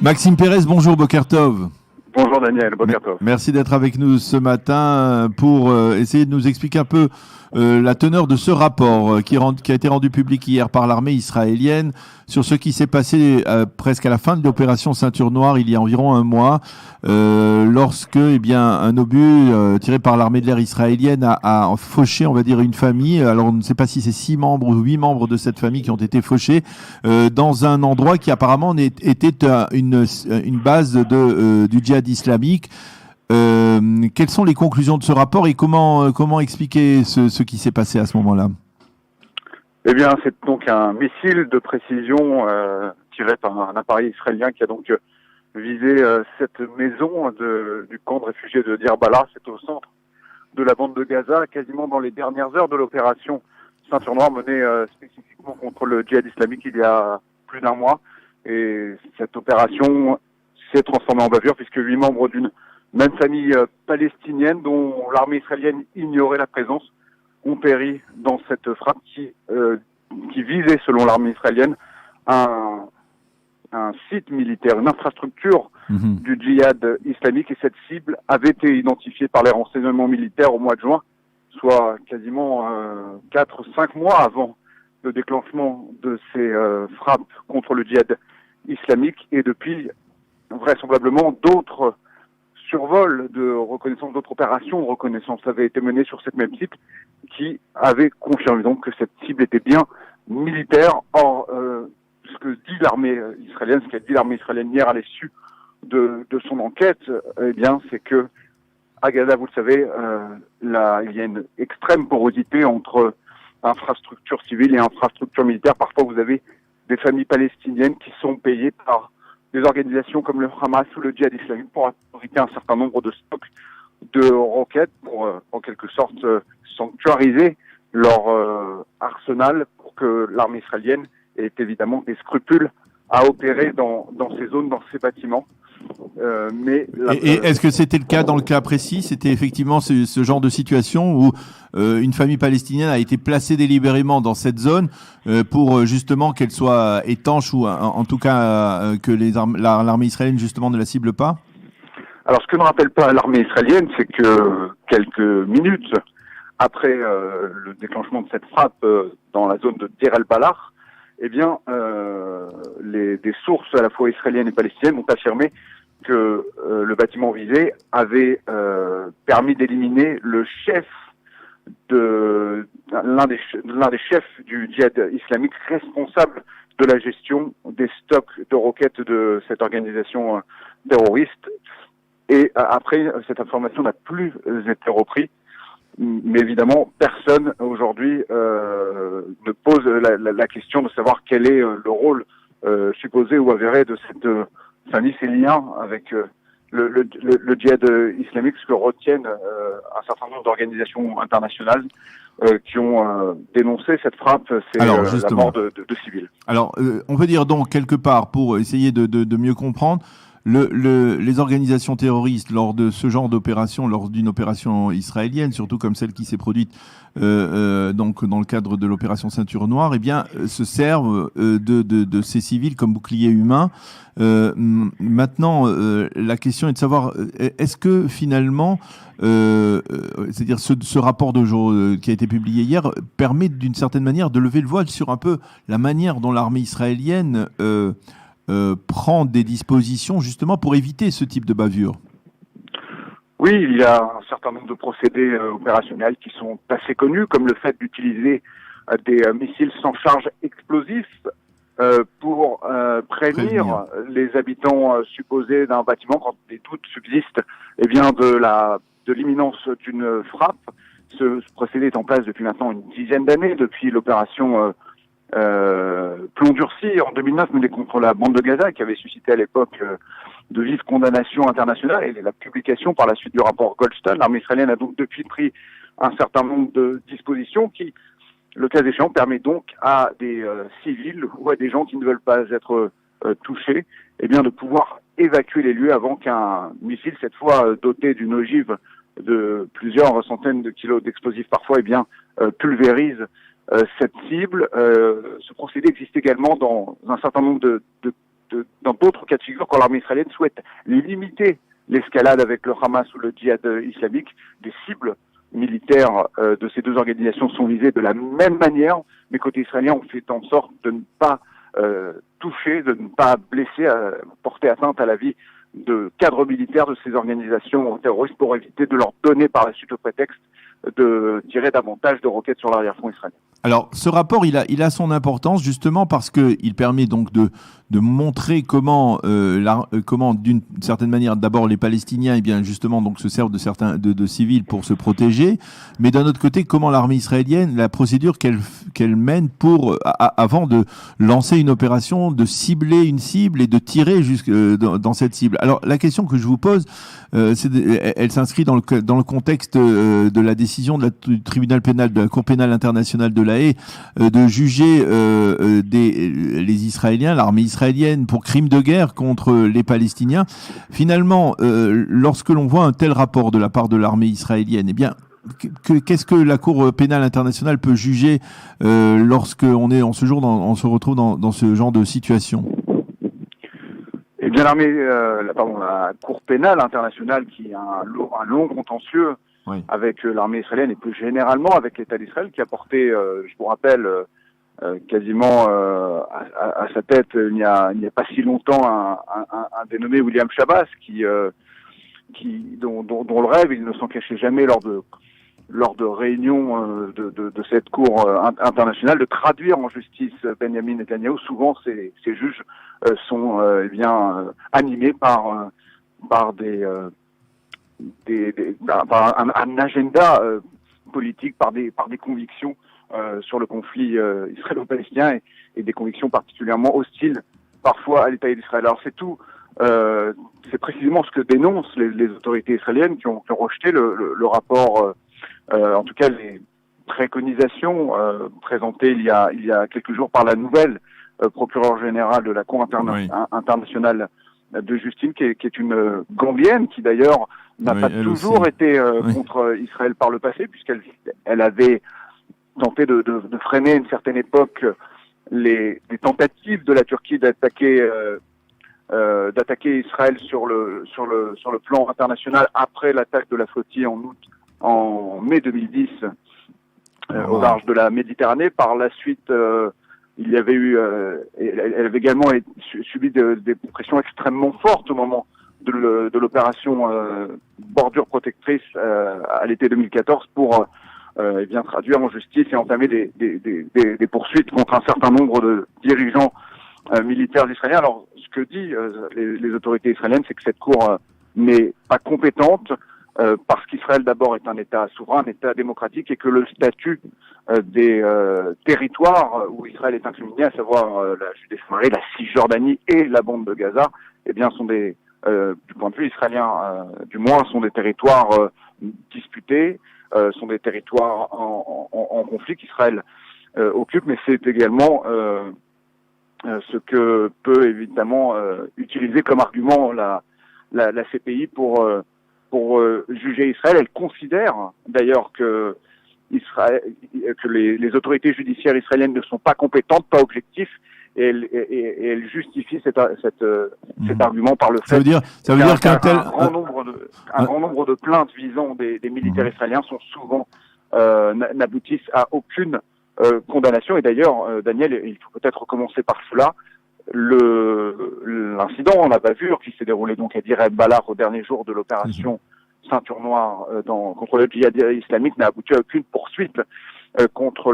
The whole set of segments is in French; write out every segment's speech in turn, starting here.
Maxime Pérez, bonjour Bokertov. Bonjour Daniel, Bokertov. Merci d'être avec nous ce matin pour essayer de nous expliquer un peu la teneur de ce rapport qui a été rendu public hier par l'armée israélienne sur ce qui s'est passé presque à la fin de l'opération Ceinture Noire il y a environ un mois, lorsque un obus tiré par l'armée de l'air israélienne a fauché, on va dire, une famille. Alors on ne sait pas si c'est 6 membres ou 8 membres de cette famille qui ont été fauchés dans un endroit qui apparemment était une base du djihad islamique. Quelles sont les conclusions de ce rapport et comment expliquer ce qui s'est passé à ce moment-là? Eh bien, c'est donc un missile de précision tiré par un appareil israélien qui a donc visé cette maison du camp de réfugiés de Deir Bala. C'est au centre de la bande de Gaza, quasiment dans les dernières heures de l'opération Ceinture Noire menée spécifiquement contre le djihad islamique il y a plus d'un mois. Et cette opération s'est transformée en bavure puisque 8 membres d'une même famille palestinienne dont l'armée israélienne ignorait la présence ont péri dans cette frappe qui visait, selon l'armée israélienne, un site militaire, une infrastructure du djihad islamique. Et cette cible avait été identifiée par les renseignements militaires au mois de juin, soit quasiment 4-5 mois avant le déclenchement de ces frappes contre le djihad islamique. Et depuis, vraisemblablement, d'autres survols de reconnaissance, d'autres opérations de reconnaissance avaient été menées sur cette même cible qui avait confirmé donc que cette cible était bien militaire. Or, ce que dit l'armée israélienne, ce qu'a dit l'armée israélienne hier à l'issue de son enquête, eh bien, c'est que à Gaza, vous le savez, il y a une extrême porosité entre infrastructure civile et infrastructure militaire. Parfois, vous avez des familles palestiniennes qui sont payées par des organisations comme le Hamas ou le djihad islamique pour abriter un certain nombre de stocks de roquettes pour, en quelque sorte, sanctuariser leur arsenal pour que l'armée israélienne ait évidemment des scrupules à opérer dans ces zones, dans ces bâtiments. Et est-ce que c'était le cas dans le cas précis? C'était effectivement ce genre de situation où une famille palestinienne a été placée délibérément dans cette zone pour justement qu'elle soit étanche ou en tout cas que l'armée israélienne justement ne la cible pas? Alors ce que ne rappelle pas l'armée israélienne, c'est que quelques minutes après le déclenchement de cette frappe dans la zone de Deir el-Balah, eh bien, des sources à la fois israéliennes et palestiniennes ont affirmé que le bâtiment visé avait permis d'éliminer le chef l'un des chefs du djihad islamique responsable de la gestion des stocks de roquettes de cette organisation terroriste. Et après, cette information n'a plus été reprise. Mais évidemment, personne aujourd'hui ne pose la question de savoir quel est le rôle supposé ou avéré de cette famille, ses liens avec le djihad islamique, ce que retiennent un certain nombre d'organisations internationales qui ont dénoncé cette frappe, c'est la mort de civils. Alors, on peut dire donc, quelque part, pour essayer de mieux comprendre, les organisations terroristes, lors de ce genre d'opération, lors d'une opération israélienne, surtout comme celle qui s'est produite donc dans le cadre de l'opération Ceinture Noire, eh bien, se servent de ces civils comme boucliers humains. Maintenant, la question est de savoir, est-ce que finalement, c'est-à-dire ce rapport de jour qui a été publié hier permet d'une certaine manière de lever le voile sur un peu la manière dont l'armée israélienne prend des dispositions justement pour éviter ce type de bavure? Oui, il y a un certain nombre de procédés opérationnels qui sont assez connus, comme le fait d'utiliser des missiles sans charge explosif pour prévenir les habitants supposés d'un bâtiment quand des doutes subsistent, eh bien de l'imminence d'une frappe. Ce procédé est en place depuis maintenant une dizaine d'années, depuis l'opération Plomb durci en 2009 menée contre la bande de Gaza, qui avait suscité à l'époque de vives condamnations internationales, et la publication par la suite du rapport Goldstone. L'armée israélienne a donc depuis pris un certain nombre de dispositions qui, le cas échéant, permet donc à des civils ou à des gens qui ne veulent pas être touchés, eh bien de pouvoir évacuer les lieux avant qu'un missile, cette fois doté d'une ogive de plusieurs centaines de kilos d'explosifs parfois, eh bien pulvérise cette cible. Ce procédé existe également dans un certain nombre de dans d'autres cas de figure, quand l'armée israélienne souhaite limiter l'escalade avec le Hamas ou le djihad islamique, des cibles militaires de ces deux organisations sont visées de la même manière, mais côté israélien, on fait en sorte de ne pas toucher, de ne pas blesser, porter atteinte à la vie de cadres militaires de ces organisations terroristes pour éviter de leur donner par la suite le prétexte de tirer davantage de roquettes sur l'arrière-front israélien. Alors, ce rapport, il a son importance justement parce que il permet donc de montrer comment, comment d'une certaine manière, d'abord les Palestiniens, bien justement, donc se servent de civils pour se protéger, mais d'un autre côté, comment l'armée israélienne, la procédure qu'elle mène pour avant de lancer une opération, de cibler une cible et de tirer jusque dans cette cible. Alors, la question que je vous pose, elle s'inscrit dans le contexte de la décision du tribunal pénal de la Cour pénale internationale de La Haye de juger les Israéliens, l'armée israélienne pour crimes de guerre contre les Palestiniens. Finalement, lorsque l'on voit un tel rapport de la part de l'armée israélienne, eh bien, qu'est-ce que la Cour pénale internationale peut juger lorsqu'on est en ce jour on se retrouve dans ce genre de situation? Eh bien, la Cour pénale internationale, qui a un long contentieux avec l'armée israélienne et plus généralement avec l'État d'Israël, qui a porté, je vous rappelle, quasiment à sa tête il n'y a pas si longtemps un dénommé William Shabbas dont le rêve, il ne s'en cachait jamais lors de réunions de cette cour internationale, de traduire en justice Benjamin Netanyahu. Souvent, ces juges sont animés par un agenda politique, par des convictions sur le conflit israélo-palestinien et des convictions particulièrement hostiles parfois à l'État d'Israël. Alors c'est tout. C'est précisément ce que dénoncent les autorités israéliennes qui ont rejeté le rapport, en tout cas les préconisations présentées il y a quelques jours par la nouvelle procureure générale de la Cour internationale de justice, qui est une Gambienne, qui d'ailleurs n'a pas toujours été contre Israël par le passé, puisqu'elle avait tenté de freiner à une certaine époque les tentatives de la Turquie d'attaquer Israël sur le plan international après l'attaque de la flottille en mai 2010 au large de la Méditerranée. Par la suite, il y avait elle avait également subi des pressions extrêmement fortes au moment de l'opération bordure protectrice à l'été 2014 pour traduire en justice et entamer des poursuites contre un certain nombre de dirigeants militaires israéliens. Alors, ce que disent les autorités israéliennes, c'est que cette cour n'est pas compétente parce qu'Israël d'abord est un État souverain, un État démocratique, et que le statut des territoires où Israël est incriminé, à savoir la Judée-Samarie, la Cisjordanie et la bande de Gaza, eh bien sont du point de vue israélien, du moins, sont des territoires disputés, sont des territoires en conflit qu'Israël occupe, mais c'est également ce que peut évidemment utiliser comme argument la CPI pour juger Israël. Elle considère d'ailleurs que les autorités judiciaires israéliennes ne sont pas compétentes, pas objectives, et elle justifie cet argument par le fait qu'un grand nombre de plaintes visant des militaires israéliens sont souvent n'aboutissent à aucune condamnation. Et d'ailleurs, Daniel, il faut peut-être commencer par cela. L'incident en bavure qui s'est déroulé donc à Dir el-Balah au dernier jour de l'opération Ceinture Noire contre le djihad islamique n'a abouti à aucune poursuite contre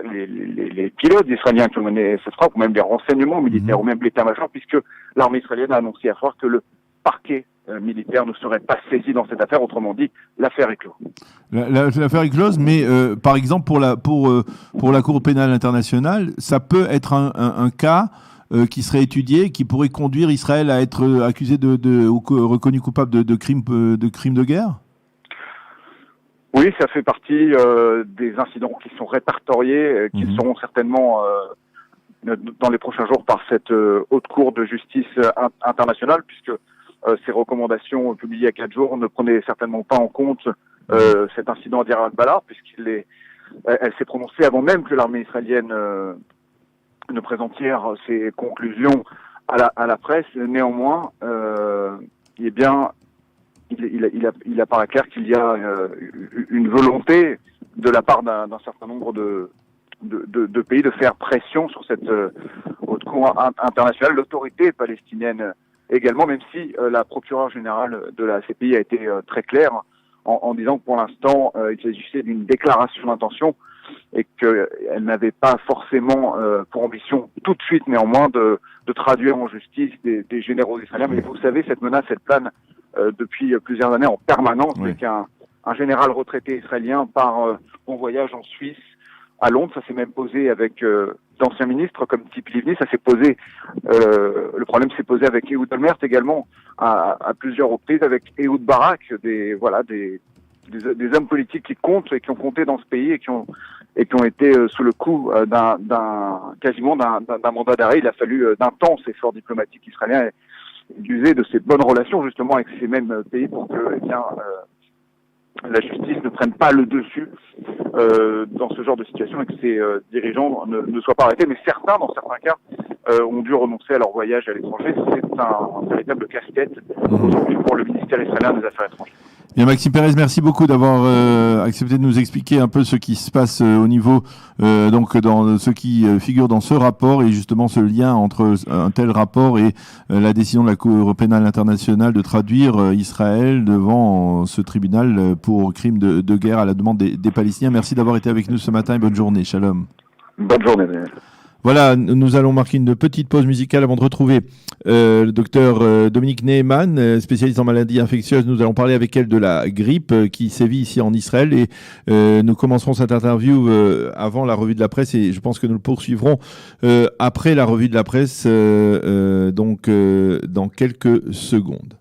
les pilotes israéliens qui ont mené cette frappe, ou même les renseignements militaires, ou même l'état-major, puisque l'armée israélienne a annoncé hier soir que le parquet militaire ne serait pas saisi dans cette affaire. Autrement dit, l'affaire est close. L'affaire est close, mais par exemple pour la Cour pénale internationale, ça peut être un cas qui serait étudié, qui pourrait conduire Israël à être accusé ou reconnu coupable de crimes de guerre. Oui, ça fait partie des incidents qui sont répertoriés, qui seront certainement dans les prochains jours par cette haute cour de justice internationale, puisque ces recommandations publiées il y a 4 jours ne prenaient certainement pas en compte cet incident à Dir el-Balah, puisqu'elle s'est prononcée avant même que l'armée israélienne ne présente hier ses conclusions à la presse. Néanmoins, eh bien, il apparaît clair qu'il y a une volonté de la part d'un certain nombre de pays de faire pression sur cette haute cour internationale, l'autorité palestinienne également, même si la procureure générale de la CPI a été très claire en disant que pour l'instant il s'agissait d'une déclaration d'intention et qu'elle n'avait pas forcément pour ambition tout de suite néanmoins de traduire en justice des généraux israéliens. Mais vous savez, cette menace, elle plane depuis plusieurs années en permanence. Oui. C'est qu'un général retraité israélien part en voyage en Suisse, à Londres. Ça s'est même posé avec d'anciens ministres comme Tzipi Livni. Ça s'est posé, le problème s'est posé avec Ehud Olmert également à plusieurs reprises, avec Ehud Barak, des hommes politiques qui comptent et qui ont compté dans ce pays et qui ont été sous le coup quasiment d'un mandat d'arrêt. Il a fallu d'intenses efforts diplomatiques israéliens et d'user de ces bonnes relations justement avec ces mêmes pays pour que la justice ne prenne pas le dessus dans ce genre de situation et que ces dirigeants ne soient pas arrêtés. Mais certains, dans certains cas, ont dû renoncer à leur voyage à l'étranger. C'est un véritable casse-tête aujourd'hui pour le ministère israélien des Affaires étrangères. Bien, Maxime Pérez, merci beaucoup d'avoir accepté de nous expliquer un peu ce qui se passe au niveau, donc dans ce qui figure dans ce rapport et justement ce lien entre un tel rapport et la décision de la Cour pénale internationale de traduire Israël devant ce tribunal pour crimes de guerre à la demande des Palestiniens. Merci d'avoir été avec nous ce matin et bonne journée. Shalom. Bonne journée, Daniel. Voilà, nous allons marquer une petite pause musicale avant de retrouver le docteur Dominique Neeman, spécialiste en maladies infectieuses. Nous allons parler avec elle de la grippe qui sévit ici en Israël et nous commencerons cette interview avant la revue de la presse et je pense que nous le poursuivrons après la revue de la presse, donc dans quelques secondes.